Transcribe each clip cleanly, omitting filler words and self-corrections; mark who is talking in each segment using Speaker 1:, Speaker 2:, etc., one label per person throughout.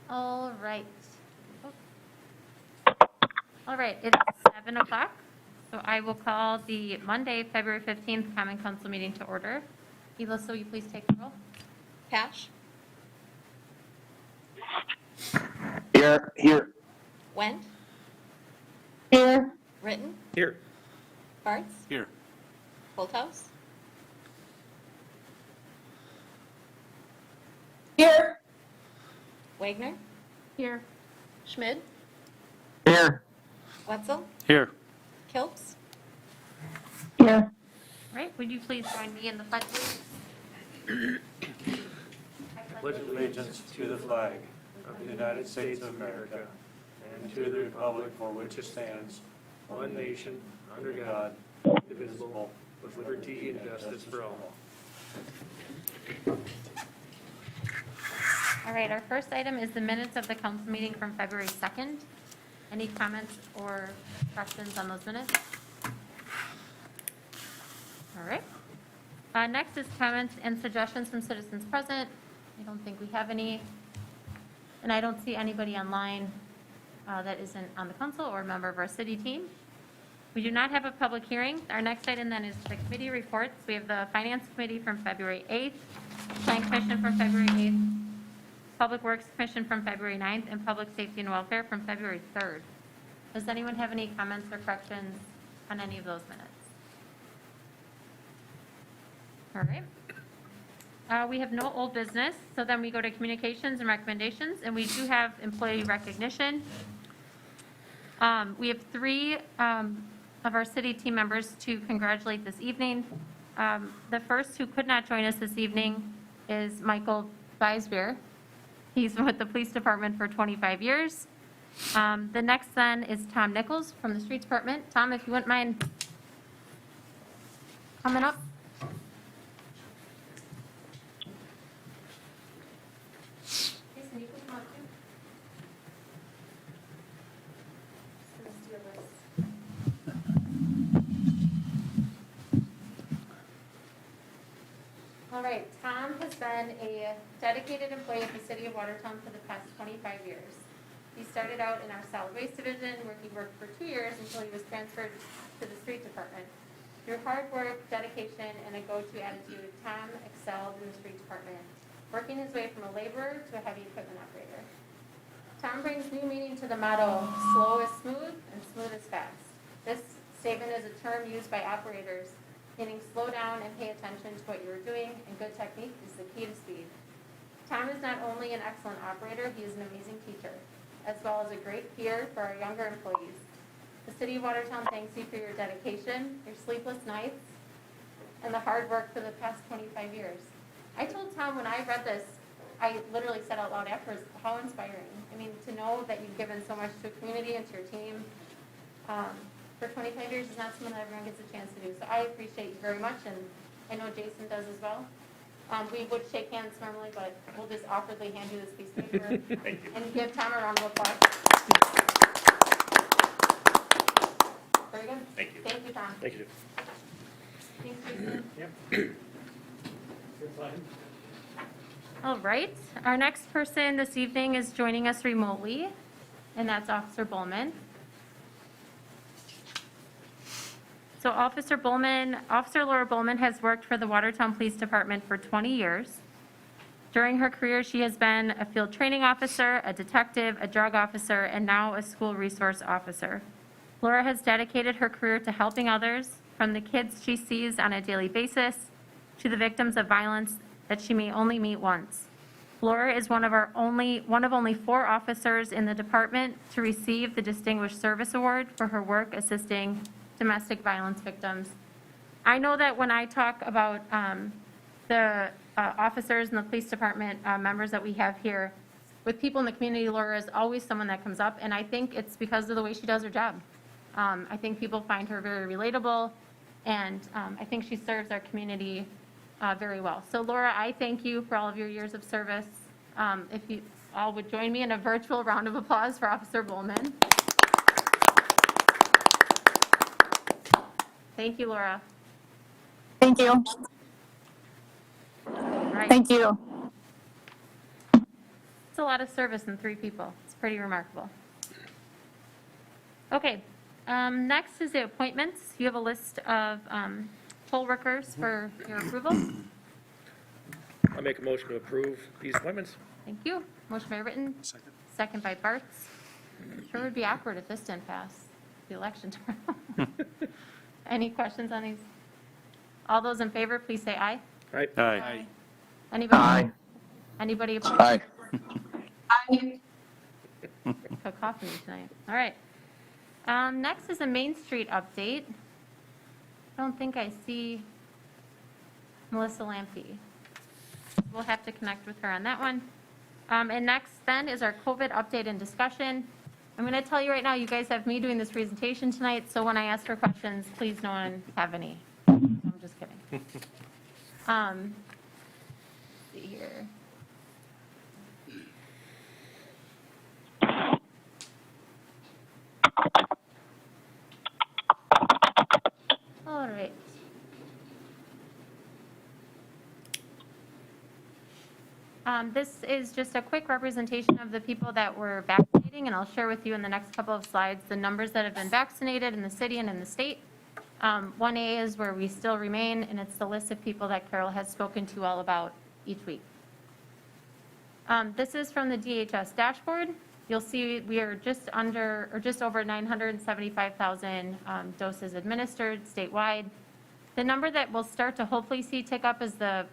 Speaker 1: All right. All right, it's 7 o'clock, so I will call the Monday, February 15th Common Council meeting to order. Elissa, will you please take the roll?
Speaker 2: Cash,
Speaker 3: Here.
Speaker 2: Went,
Speaker 4: Here.
Speaker 2: Written,
Speaker 3: Here.
Speaker 2: Bartz,
Speaker 3: Here.
Speaker 2: Holthouse,
Speaker 4: Here.
Speaker 2: Wagner,
Speaker 1: Here.
Speaker 2: Schmid,
Speaker 3: Here.
Speaker 2: Wetzel,
Speaker 3: Here.
Speaker 2: Kilps,
Speaker 4: Here.
Speaker 1: All right, would you please join me in the pledge, please?
Speaker 5: Pledge allegiance to the flag of the United States of America and to the republic for which it stands, one nation, under God, indivisible, with liberty and justice for all.
Speaker 1: All right, our first item is the minutes of the council meeting from February 2nd. Any comments or questions on those minutes? All right. Next is comments and suggestions from citizens present. I don't think we have any. And I don't see anybody online that isn't on the council or a member of our city team. We do not have a public hearing. Our next item then is the committee reports. We have the Finance Committee from February 8th, Plan Commission from February 8th, Public Works Commission from February 9th, and Public Safety and Welfare from February 3rd. Does anyone have any comments or corrections on any of those minutes? All right. We have no old business, so then we go to communications and recommendations, and we do have employee recognition. We have 3 of our city team members to congratulate this evening. The first who could not join us this evening is Michael Beisbeer. He's been with the police department for 25 years. The next then is Tom Nichols from the streets department. Tom, if you wouldn't mind coming up. Jason, you can come up too. Let's do this. All right, Tom has been a dedicated employee of the city of Watertown for the past 25 years. He started out in our solid waste division, where he worked for 2 years until he was transferred to the street department. Through hard work, dedication, and a go-to attitude, Tom excelled in the street department, working his way from a laborer to a heavy equipment operator. Tom brings new meaning to the motto, slow is smooth and smooth is fast. This statement is a term used by operators, meaning slow down and pay attention to what you are doing, and good technique is the key to speed. Tom is not only an excellent operator, he is an amazing teacher, as well as a great peer for our younger employees. The City of Watertown thanks you for your dedication, your sleepless nights, and the hard work for the past 25 years. I told Tom when I read this, I literally said out loud afterwards, how inspiring. I mean, to know that you've given so much to a community and to your team for 25 years is not something that everyone gets a chance to do. So I appreciate you very much, and I know Jason does as well. We would shake hands normally, but we'll just awkwardly hand you this piece of paper and give Tom a round of applause. Very good.
Speaker 3: Thank you.
Speaker 1: Thank you, Tom.
Speaker 3: Thank you.
Speaker 1: Thanks, Jason.
Speaker 3: Yep. You're fine.
Speaker 1: All right. Our next person this evening is joining us remotely, and that's Officer Bulman. So Officer Laura Bulman has worked for the Watertown Police Department for 20 years. During her career, she has been a field training officer, a detective, a drug officer, and now a school resource officer. Laura has dedicated her career to helping others, from the kids she sees on a daily basis to the victims of violence that she may only meet once. Laura is one of only 4 officers in the department to receive the Distinguished Service Award for her work assisting domestic violence victims. I know that when I talk about the officers in the police department, members that we have here, with people in the community, Laura is always someone that comes up, and I think it's because of the way she does her job. I think people find her very relatable, and I think she serves our community very well. So Laura, I thank you for all of your years of service. If you all would join me in a virtual round of applause for Officer Bulman. Thank you, Laura.
Speaker 4: Thank you.
Speaker 1: All right.
Speaker 4: Thank you.
Speaker 1: That's a lot of service in 3 people. It's pretty remarkable. Okay, next is the appointments. You have a list of poll workers for your approval.
Speaker 3: I'll make a motion to approve these appointments.
Speaker 1: Thank you. Motion by Ritten, second by Bartz. Sure would be awkward if this didn't pass the election tomorrow. Any questions on these? All those in favor, please say aye.
Speaker 3: Right?
Speaker 5: Aye.
Speaker 1: Anybody? Anybody opposed?
Speaker 6: Aye.
Speaker 4: Aye.
Speaker 1: Cacophony tonight. All right. Next is a Main Street update. I don't think I see Melissa Lampy. We'll have to connect with her on that one. And next then is our COVID update and discussion. I'm going to tell you right now, you guys have me doing this presentation tonight, so when I ask for questions, please no one have any. I'm just kidding. Let's see here. All right. This is just a quick representation of the people that were vaccinating, and I'll share with you in the next couple of slides the numbers that have been vaccinated in the city and in the state. 1A is where we still remain, and it's the list of people that Carol has spoken to all about each week. This is from the DHS dashboard. You'll see we are just under, or just over 975,000 doses administered statewide. The number that we'll start to hopefully see tick up is the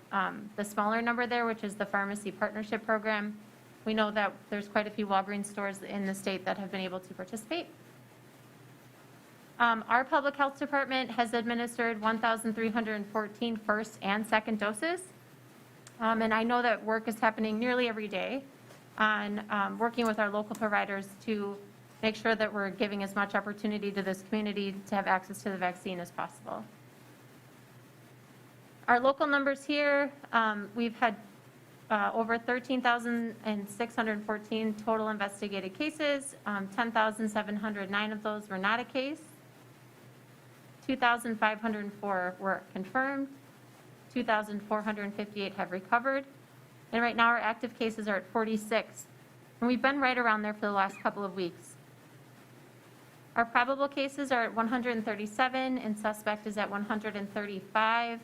Speaker 1: smaller number there, which is the Pharmacy Partnership Program. We know that there's quite a few Walgreens stores in the state that have been able to participate. Our Public Health Department has administered 1,314 first and second doses. And I know that work is happening nearly every day on working with our local providers to make sure that we're giving as much opportunity to this community to have access to the vaccine as possible. Our local numbers here, we've had over 13,614 total investigated cases. 10,709 of those were not a case. 2,504 were confirmed. 2,458 have recovered. And right now our active cases are at 46. And we've been right around there for the last couple of weeks. Our probable cases are at 137 and suspect is at 135.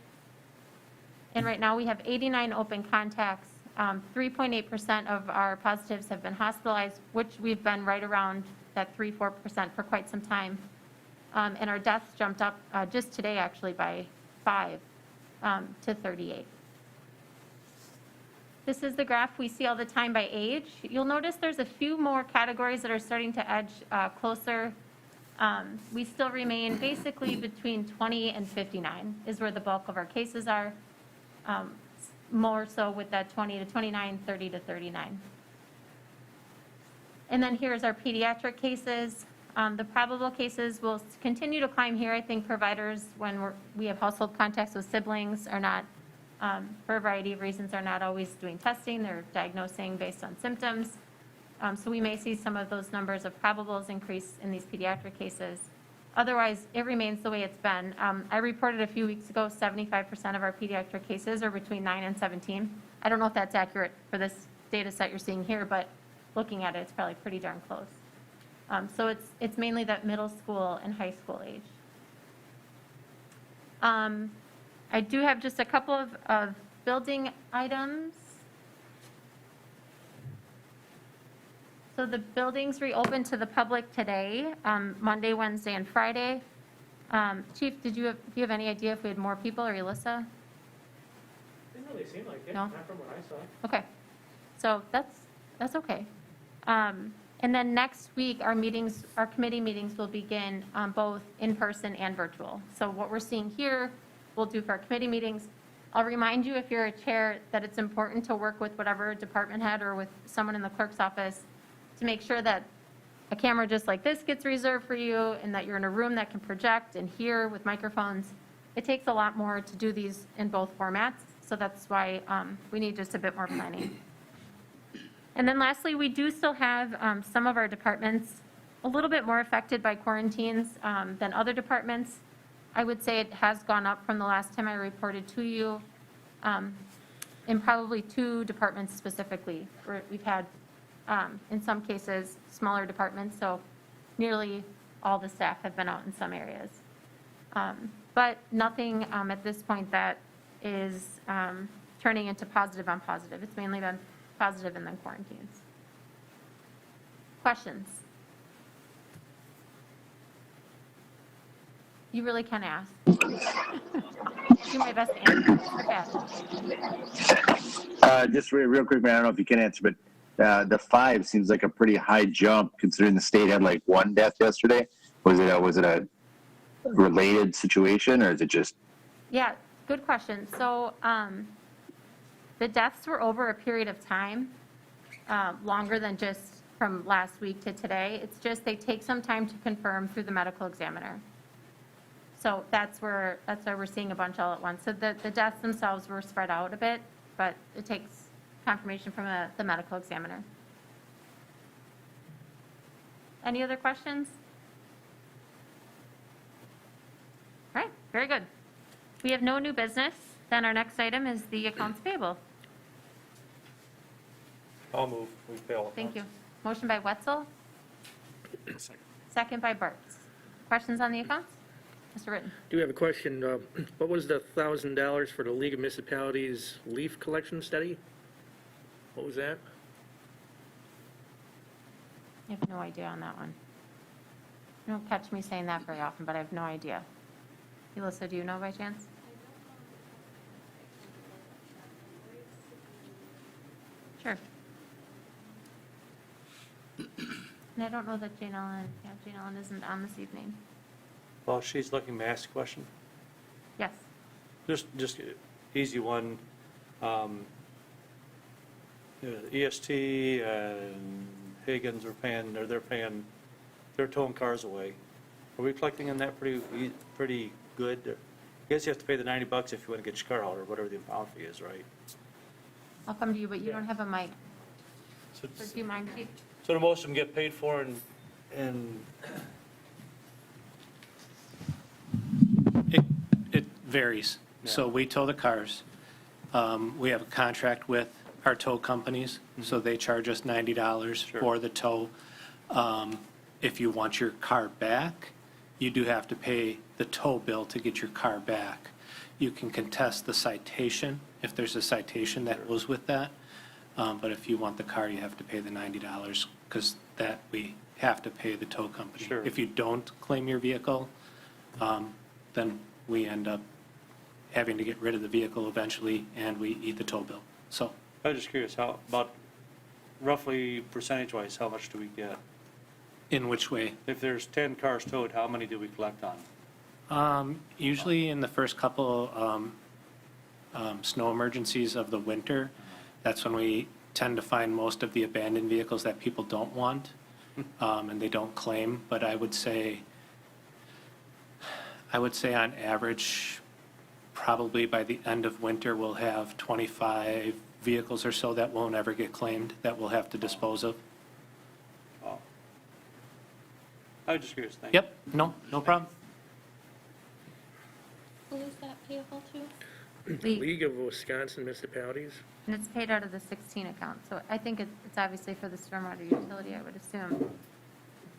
Speaker 1: And right now we have 89 open contacts. 3.8% of our positives have been hospitalized, which we've been right around that 3-4% for quite some time. And our deaths jumped up just today actually by 5 to 38. This is the graph we see all the time by age. You'll notice there's a few more categories that are starting to edge closer. We still remain basically between 20 and 59 is where the bulk of our cases are. More so with that 20 to 29, 30 to 39. And then here's our pediatric cases. The probable cases will continue to climb here. I think providers, when we have household contacts with siblings, are not, for a variety of reasons, are not always doing testing. They're diagnosing based on symptoms. So we may see some of those numbers of probables increase in these pediatric cases. Otherwise, it remains the way it's been. I reported a few weeks ago 75% of our pediatric cases are between 9 and 17. I don't know if that's accurate for this data set you're seeing here, but looking at it, it's probably pretty darn close. So it's mainly that middle school and high school age. I do have just a couple of building items. So the buildings reopened to the public today, Monday, Wednesday, and Friday. Chief, do you have any idea if we had more people, or Elissa?
Speaker 3: Didn't really seem like it,
Speaker 1: No?
Speaker 3: not from what I saw.
Speaker 1: Okay, so that's okay. And then next week, our committee meetings will begin both in person and virtual. So what we're seeing here, we'll do for our committee meetings. I'll remind you, if you're a chair, that it's important to work with whatever department head or with someone in the clerk's office to make sure that a camera just like this gets reserved for you and that you're in a room that can project and hear with microphones. It takes a lot more to do these in both formats, so that's why we need just a bit more planning. And then lastly, we do still have some of our departments a little bit more affected by quarantines than other departments. I would say it has gone up from the last time I reported to you in probably 2 departments specifically, where we've had in some cases, smaller departments, so nearly all the staff have been out in some areas. But nothing at this point that is turning into positive on positive. It's mainly been positive and then quarantines. Questions? You really can ask. Do my best to answer. Mr. Patton.
Speaker 6: Just real quick, man. I don't know if you can answer, but the 5 seems like a pretty high jump considering the state had like 1 death yesterday. Was it a related situation, or is it just?
Speaker 1: Yeah, good question. So the deaths were over a period of time, longer than just from last week to today. It's just they take some time to confirm through the medical examiner. So that's where we're seeing a bunch all at once. So the deaths themselves were spread out a bit, but it takes confirmation from the medical examiner. Any other questions? All right, very good. We have no new business. Then our next item is the accounts payable.
Speaker 5: I'll move. We fail.
Speaker 1: Thank you. Motion by Wetzel. Second by Bartz. Questions on the accounts? Mr. Ritten.
Speaker 3: Do have a question. What was the $1,000 for the League of Municipalities leaf collection study? What was that?
Speaker 1: I have no idea on that one. You don't catch me saying that very often, but I have no idea. Elissa, do you know by chance? Sure. And I don't know that Jane Ellen isn't on this evening.
Speaker 5: Well, she's looking to ask a question.
Speaker 1: Yes.
Speaker 5: Just easy one. EST and Higgins are paying, or they're towing cars away. Are we collecting on that pretty good? I guess you have to pay the $90 if you want to get your car out, or whatever the impound fee is, right?
Speaker 1: I'll come to you, but you don't have a mic.
Speaker 5: So
Speaker 1: So do you mind, Chief?
Speaker 5: so the most of them get paid for, and
Speaker 7: It varies. So we tow the cars. We have a contract with our tow companies, so they charge us $90
Speaker 5: Sure.
Speaker 7: for the tow. If you want your car back, you do have to pay the tow bill to get your car back. You can contest the citation if there's a citation that goes with that. But if you want the car, you have to pay the $90 because that we have to pay the tow company.
Speaker 5: Sure.
Speaker 7: If you don't claim your vehicle, then we end up having to get rid of the vehicle eventually, and we eat the tow bill. So
Speaker 5: I was just curious, how about roughly percentage-wise, how much do we get?
Speaker 7: in which way?
Speaker 5: If there's 10 cars towed, how many do we collect on?
Speaker 7: Usually in the first couple snow emergencies of the winter, that's when we tend to find most of the abandoned vehicles that people don't want and they don't claim. But I would say on average, probably by the end of winter, we'll have 25 vehicles or so that won't ever get claimed, that we'll have to dispose of.
Speaker 5: Oh. I was just curious, thank you.
Speaker 7: Yep, no problem.
Speaker 2: Who is that payable to?
Speaker 3: League of Wisconsin Municipalities?
Speaker 1: And it's paid out of the 16 account, so I think it's obviously for the stormwater utility, I would assume.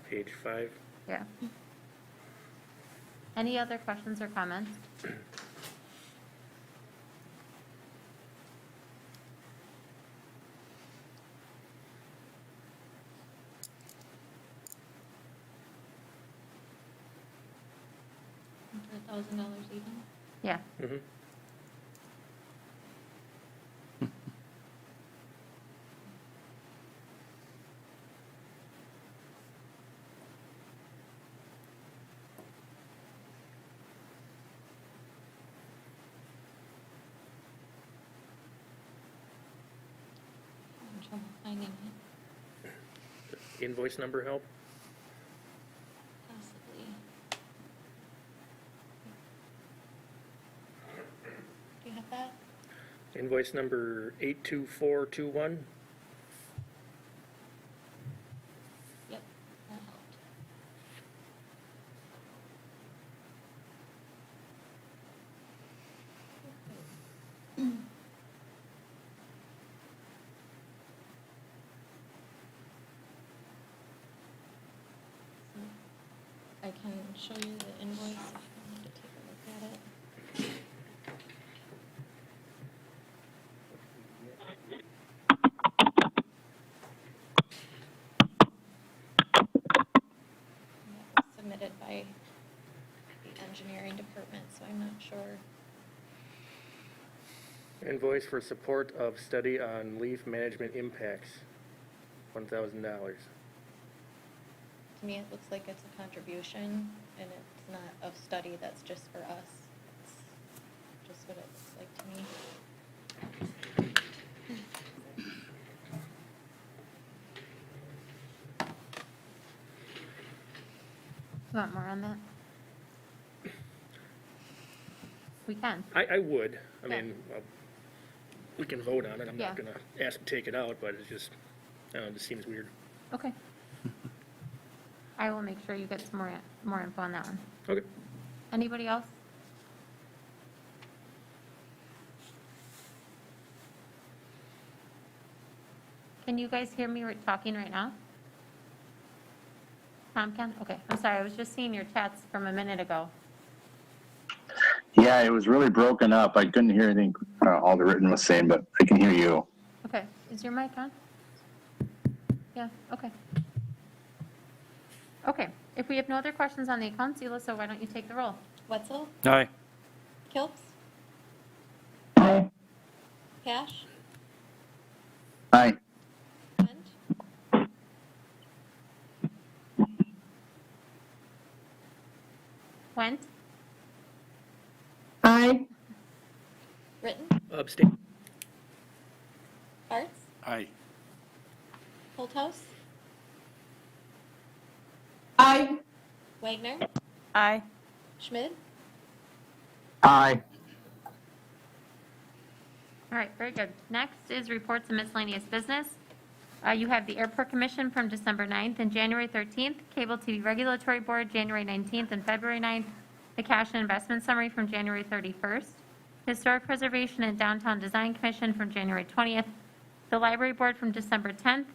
Speaker 3: Page 5.
Speaker 1: Yeah. Any other questions or comments?
Speaker 2: $1,000 even?
Speaker 1: Yeah.
Speaker 3: Mm-hmm.
Speaker 2: I'm trouble finding it,
Speaker 3: Invoice number help?
Speaker 2: possibly. Do you have that?
Speaker 3: Invoice number 82421?
Speaker 2: Yep, that helped. show you the invoice if you wanted to take a look at it. That was submitted by the engineering department, so I'm not sure.
Speaker 3: Invoice for support of study on leaf management impacts, $1,000.
Speaker 2: To me, it looks like it's a contribution, and it's not a study that's just for us. It's just what it looks like to me.
Speaker 1: You want more on that? We can.
Speaker 3: I would, I
Speaker 1: Yeah.
Speaker 3: mean, we can vote on it, I'm
Speaker 1: Yeah.
Speaker 3: not gonna ask to take it out, but it's just, I don't know, it just seems weird.
Speaker 1: Okay. I will make sure you get some more info on that one.
Speaker 3: Okay.
Speaker 1: Anybody else? Can you guys hear me talking right now? Tom can? Okay, I'm sorry, I was just seeing your chats from a minute ago.
Speaker 6: Yeah, it was really broken up. I couldn't hear anything all the written was saying, but I can hear you.
Speaker 1: Okay, is your mic on? Yeah, okay. Okay, if we have no other questions on the accounts, Elissa, why don't you take the roll?
Speaker 2: Wetzel,
Speaker 5: Aye.
Speaker 2: Kilps,
Speaker 4: Aye.
Speaker 2: Cash,
Speaker 6: Aye.
Speaker 2: Went,
Speaker 1: Went?
Speaker 4: Aye.
Speaker 2: Britton,
Speaker 3: Abstain.
Speaker 2: Bartz,
Speaker 5: Aye.
Speaker 2: Holthouse,
Speaker 4: Aye.
Speaker 2: Wagner,
Speaker 1: Aye.
Speaker 2: Schmidt,
Speaker 6: Aye.
Speaker 1: All right, very good. Next is reports and miscellaneous business. You have the Airport Commission from December 9th and January 13th, Cable TV Regulatory Board, January 19th and February 9th, the Cash and Investment Summary from January 31st, Historic Preservation and Downtown Design Commission from January 20th, the Library Board from December 10th,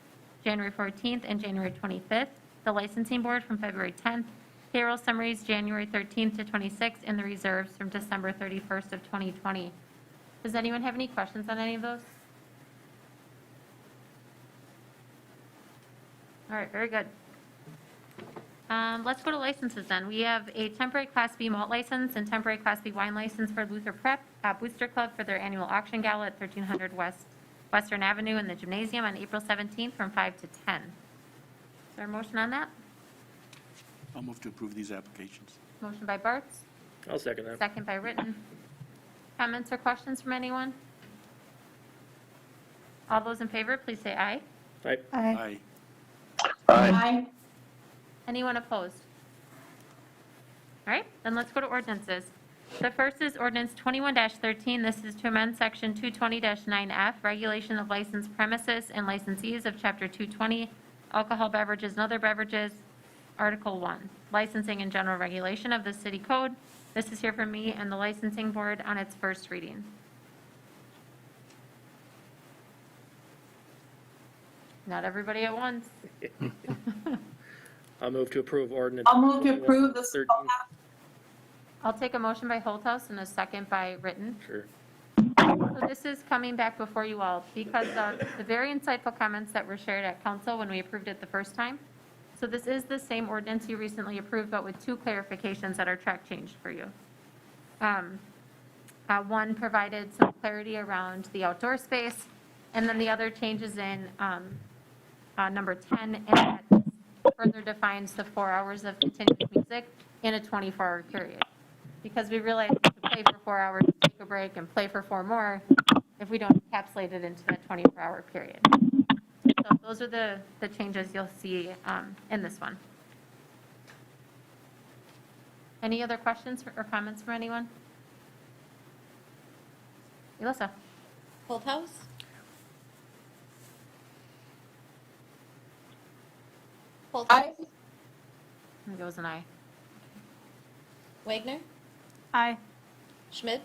Speaker 1: January 14th, and January 25th, the Licensing Board from February 10th, payroll summaries January 13th to 26th, and the reserves from December 31st of 2020. Does anyone have any questions on any of those? All right, very good. Let's go to licenses then. We have a temporary Class B malt license and temporary Class B wine license for Luther Prep Booster Club for their annual auction gala at 1300 Western Avenue in the gymnasium on April 17th from 5 to 10. Is there a motion on that?
Speaker 8: I'll move to approve these applications.
Speaker 1: Motion by Bartz,
Speaker 3: I'll second that.
Speaker 1: second by Written. Comments or questions from anyone? All those in favor, please say aye.
Speaker 3: Aye.
Speaker 8: Aye.
Speaker 6: Aye.
Speaker 4: Aye.
Speaker 1: Anyone opposed? All right, then let's go to ordinances. The first is ordinance 21-13. This is to amend section 220-9F, regulation of licensed premises and licensees of chapter 220, alcohol beverages and other beverages, article 1, licensing and general regulation of the city code. This is here from me and the licensing board on its first reading. Not everybody at once.
Speaker 3: I'll move to approve ordinance.
Speaker 4: I'll move to approve the
Speaker 3: 13.
Speaker 1: I'll take a motion by Holthouse and a second by Written.
Speaker 3: Sure.
Speaker 1: So this is coming back before you all because of the very insightful comments that were shared at council when we approved it the first time. So this is the same ordinance you recently approved, but with two clarifications that are track changed for you. One provided some clarity around the outdoor space, and then the other changes in number 10, and that further defines the 4 hours of continuous music in a 24-hour period. Because we realize we could play for 4 hours, take a break, and play for 4 more if we don't encapsulate it into that 24-hour period. So those are the changes you'll see in this one. Any other questions or comments from anyone? Elissa?
Speaker 2: Holthouse, Holthouse,
Speaker 4: Aye.
Speaker 1: I think it was an aye.
Speaker 2: Wagner,
Speaker 1: Aye.
Speaker 2: Schmidt,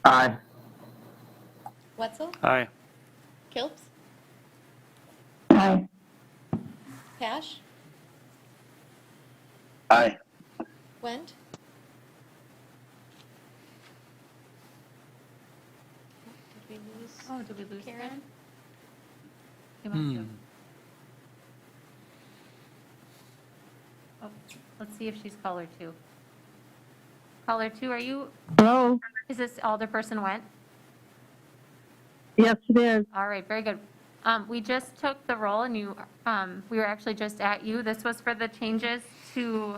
Speaker 6: Aye.
Speaker 2: Wetzel,
Speaker 5: Aye.
Speaker 2: Kilps,
Speaker 4: Aye.
Speaker 2: Pash,
Speaker 6: Aye.
Speaker 2: Went. Did we lose?
Speaker 1: Oh, did we lose
Speaker 2: Karen?
Speaker 1: Karen? We must have. Oh, let's see if she's caller 2. Caller 2, are you,
Speaker 4: Hello?
Speaker 1: is this Alderperson Went?
Speaker 4: Yes, it is.
Speaker 1: All right, very good. We just took the roll and we were actually just at you. This was for the changes to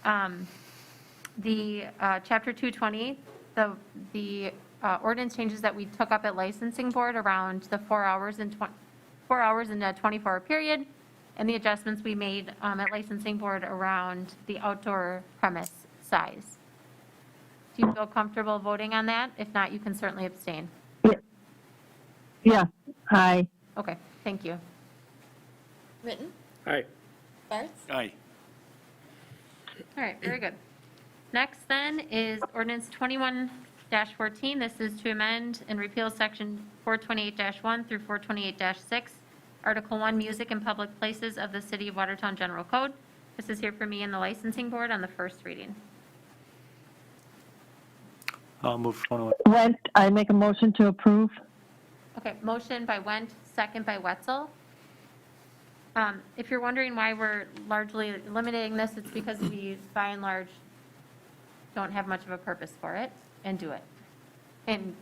Speaker 1: the Chapter 220, the ordinance changes that we took up at licensing board around the 4 hours in a 24-hour period, and the adjustments we made at licensing board around the outdoor premise size. Do you feel comfortable voting on that? If not, you can certainly abstain.
Speaker 4: Yeah, aye.
Speaker 1: Okay, thank you.
Speaker 2: Written,
Speaker 3: Aye.
Speaker 2: Barth,
Speaker 8: Aye.
Speaker 1: All right, very good. Next then is ordinance 21-14. This is to amend and repeal section 428-1 through 428-6, Article 1, Music in Public Places of the City of Watertown General Code. This is here for me and the licensing board on the first reading.
Speaker 5: I'll move 21.
Speaker 4: Went, I make a motion to approve.
Speaker 1: Okay, motion by Went, second by Wetzel. If you're wondering why we're largely eliminating this, it's because we, by and large, don't have much of a purpose for it and do it in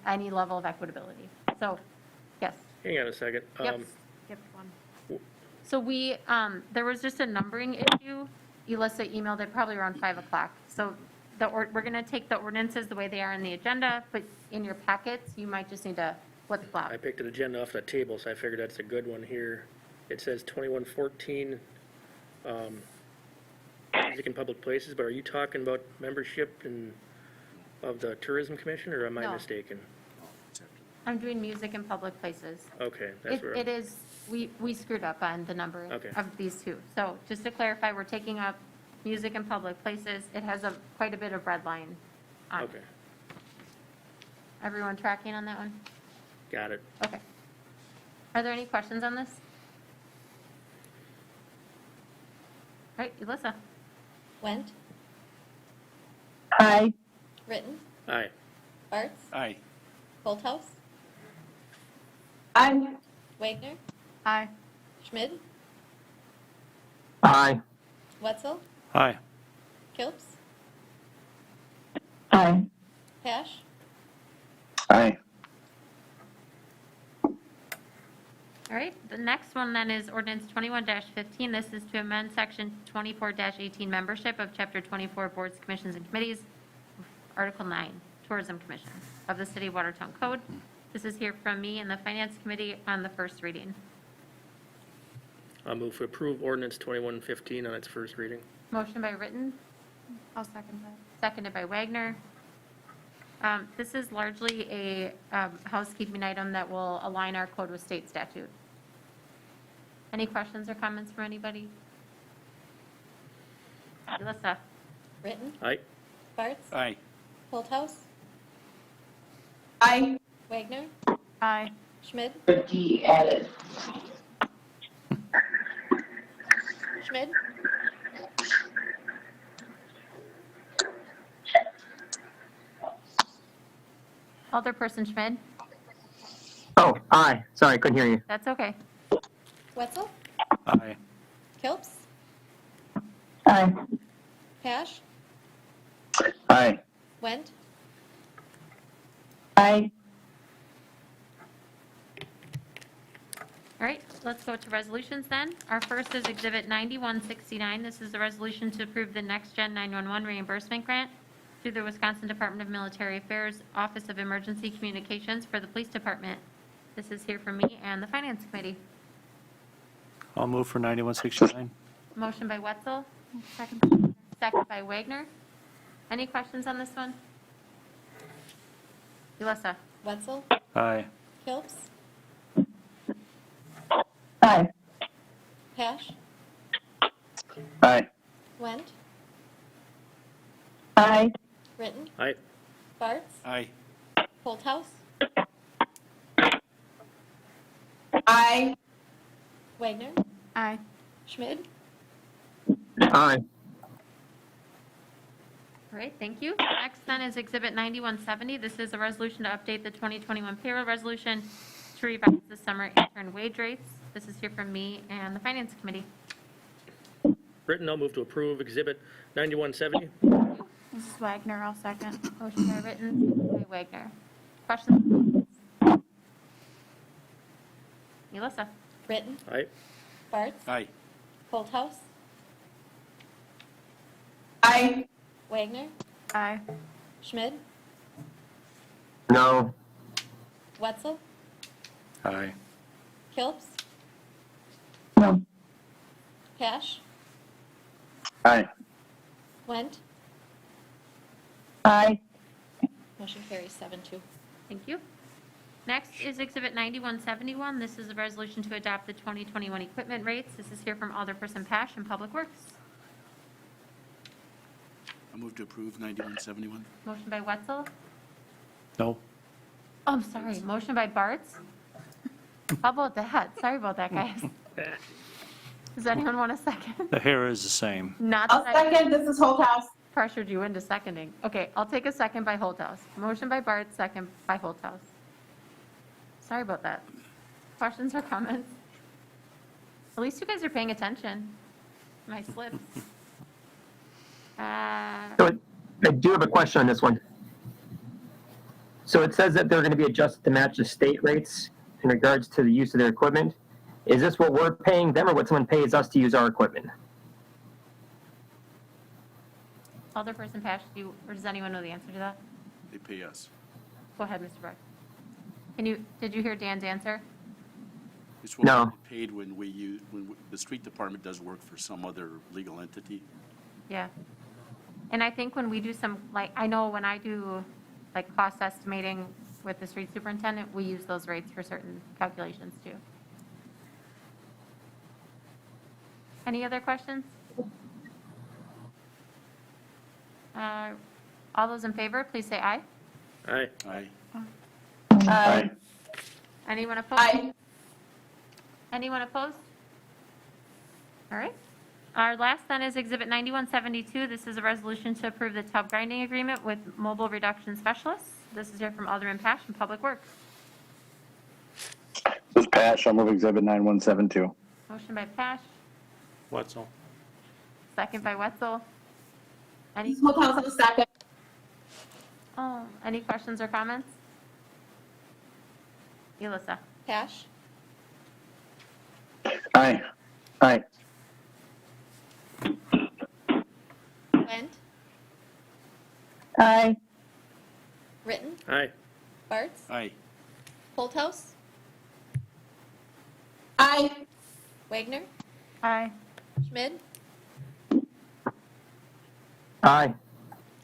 Speaker 1: any level of equitability. So, yes.
Speaker 3: Hang on a second.
Speaker 1: Yep. Skip one. So we, there was just a numbering issue. Elissa emailed it probably around 5 o'clock. So we're going to take the ordinances the way they are in the agenda, but in your packets, you might just need to flip flop.
Speaker 3: I picked an agenda off the table, so I figured that's a good one here. It says 2114, music in public places, but are you talking about membership of the Tourism Commission, or am I
Speaker 1: No.
Speaker 3: mistaken?
Speaker 1: I'm doing music in public places.
Speaker 3: Okay, that's where.
Speaker 1: It is, we screwed up on the number
Speaker 3: Okay.
Speaker 1: of these two. So just to clarify, we're taking up music in public places. It has quite a bit of red line on it.
Speaker 3: Okay,
Speaker 1: Everyone tracking on that one?
Speaker 3: got it.
Speaker 1: Okay. Are there any questions on this? All right, Elissa.
Speaker 2: Went,
Speaker 4: Aye.
Speaker 2: Written,
Speaker 3: Aye.
Speaker 2: Barth,
Speaker 8: Aye.
Speaker 2: Holthouse,
Speaker 4: Aye.
Speaker 2: Wagner,
Speaker 1: Aye.
Speaker 2: Schmid,
Speaker 4: Aye.
Speaker 2: Wetzel,
Speaker 5: Aye.
Speaker 2: Kilps,
Speaker 4: Aye.
Speaker 2: Pash,
Speaker 6: Aye.
Speaker 1: All right, the next one then is ordinance 21-15. This is to amend section 24-18 membership of chapter 24 boards, commissions, and committees, article 9, tourism commission of the city of Watertown Code. This is here from me and the finance committee on the first reading.
Speaker 3: I'll move to approve ordinance 2115 on its first reading.
Speaker 1: Motion by Written. I'll second that. Seconded by Wagner. This is largely a housekeeping item that will align our code with state statute. Any questions or comments from anybody? Alyssa?
Speaker 2: Written,
Speaker 3: Aye.
Speaker 2: Barth,
Speaker 8: Aye.
Speaker 2: Holthouse,
Speaker 4: Aye.
Speaker 2: Wagner,
Speaker 1: Aye.
Speaker 2: Schmid,
Speaker 4: D added.
Speaker 2: Schmid,
Speaker 1: Alderperson Schmid?
Speaker 9: Oh, aye. Sorry, couldn't hear you.
Speaker 1: That's okay.
Speaker 2: Wetzel,
Speaker 5: Aye.
Speaker 2: Kilps,
Speaker 4: Aye.
Speaker 2: Pash,
Speaker 6: Aye.
Speaker 2: Went,
Speaker 4: Aye.
Speaker 1: All right, let's go to resolutions then. Our first is Exhibit 9169. This is a resolution to approve the Next Gen 911 reimbursement grant through the Wisconsin Department of Military Affairs Office of Emergency Communications for the Police Department. This is here from me and the Finance Committee.
Speaker 5: I'll move for 9169.
Speaker 1: Motion by Wetzel. Second by Wagner. Any questions on this one? Elissa?
Speaker 2: Wetzel,
Speaker 5: Aye.
Speaker 2: Kilps,
Speaker 4: Aye.
Speaker 2: Pash,
Speaker 6: Aye.
Speaker 2: Went,
Speaker 4: Aye.
Speaker 2: Written,
Speaker 3: Aye.
Speaker 2: Barth,
Speaker 8: Aye.
Speaker 2: Holthouse,
Speaker 4: Aye.
Speaker 2: Wagner, Aye. Schmid?
Speaker 9: Aye.
Speaker 1: All right, thank you. Next then is Exhibit 9170. This is a resolution to update the 2021 payroll resolution to revise the summer intern wage rates. This is here from me and the Finance Committee.
Speaker 3: Britton, I'll move to approve Exhibit 9170.
Speaker 2: Mrs. Wagner, I'll second.
Speaker 1: Motion by Ritten, second by Wagner. Questions? Melissa?
Speaker 2: Britton?
Speaker 3: Aye.
Speaker 2: Bartz?
Speaker 8: Aye.
Speaker 2: Holthouse?
Speaker 4: Aye.
Speaker 2: Wagner?
Speaker 1: Aye.
Speaker 2: Schmid?
Speaker 9: No.
Speaker 2: Wetzel?
Speaker 7: Aye.
Speaker 2: Kilps?
Speaker 4: No.
Speaker 2: Cash?
Speaker 6: Aye.
Speaker 2: Went?
Speaker 4: Aye.
Speaker 2: Motion carries 7-2.
Speaker 1: Thank you. Next is Exhibit 9171. This is a resolution to adopt the 2021 equipment rates. This is here from Alderperson Pash and Public Works.
Speaker 8: I'll move to approve 9171.
Speaker 1: Motion by Wetzel.
Speaker 7: No.
Speaker 1: Oh, I'm sorry. Motion by Bartz. How about that? Sorry about that, guys. Does anyone want a second?
Speaker 5: The hair is the same.
Speaker 1: Not
Speaker 10: I'll
Speaker 1: that I
Speaker 10: second, this is Holthouse.
Speaker 1: pressured you into seconding. Okay, I'll take a second by Holthouse. Motion by Bartz, second by Holthouse. Sorry about that. Questions or comments? At least you guys are paying attention. My slips.
Speaker 9: So I do have a question on this one. So it says that they're going to be adjusted to match the state rates in regards to the use of their equipment. Is this what we're paying them or what someone pays us to use our equipment?
Speaker 1: Alderperson Pash, or does anyone know the answer to that?
Speaker 8: They pay us.
Speaker 1: Go ahead, Mr. Brock. Did you hear Dan's answer?
Speaker 8: It's what
Speaker 9: No.
Speaker 8: we get paid when the street department does work for some other legal entity.
Speaker 1: Yeah. And I think when we do some, I know when I do, cost estimating with the street superintendent, we use those rates for certain calculations, too. Any other questions? All those in favor, please say aye.
Speaker 3: Aye.
Speaker 8: Aye.
Speaker 6: Aye.
Speaker 1: Anyone opposed?
Speaker 10: Aye.
Speaker 1: Anyone opposed? All right. Our last then is Exhibit 9172. This is a resolution to approve the tub grinding agreement with Mobile Reduction Specialists. This is here from Alderman Pash from Public Works.
Speaker 6: This is Pash. I'll move Exhibit 9172.
Speaker 1: Motion by Pash,
Speaker 5: Wetzel.
Speaker 1: second by Wetzel.
Speaker 10: This is Holthouse, I'll second.
Speaker 1: Any questions or comments? Elissa?
Speaker 2: Cash?
Speaker 6: Aye. Aye.
Speaker 2: Went?
Speaker 4: Aye.
Speaker 2: Ritten?
Speaker 3: Aye.
Speaker 2: Bartz?
Speaker 8: Aye.
Speaker 2: Holthouse?
Speaker 10: Aye.
Speaker 2: Wagner?
Speaker 1: Aye.
Speaker 2: Schmid?
Speaker 9: Aye.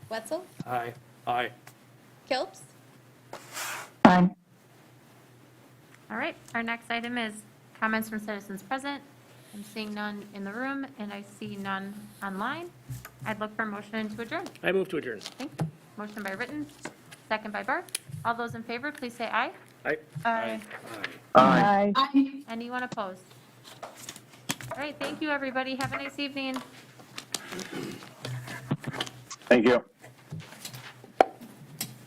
Speaker 2: Wetzel?
Speaker 3: Aye. Aye.
Speaker 2: Kilps?
Speaker 4: Aye.
Speaker 1: All right, our next item is comments from citizens present. I'm seeing none in the room, and I see none online. I'd look for a motion to adjourn.
Speaker 3: I move to adjourn.
Speaker 1: Thank you. Motion by Ritten, second by Barth. All those in favor, please say aye.
Speaker 3: Aye.
Speaker 10: Aye.
Speaker 9: Aye.
Speaker 10: Aye.
Speaker 1: Anyone opposed? All right, thank you, everybody. Have a nice evening.
Speaker 6: Thank you.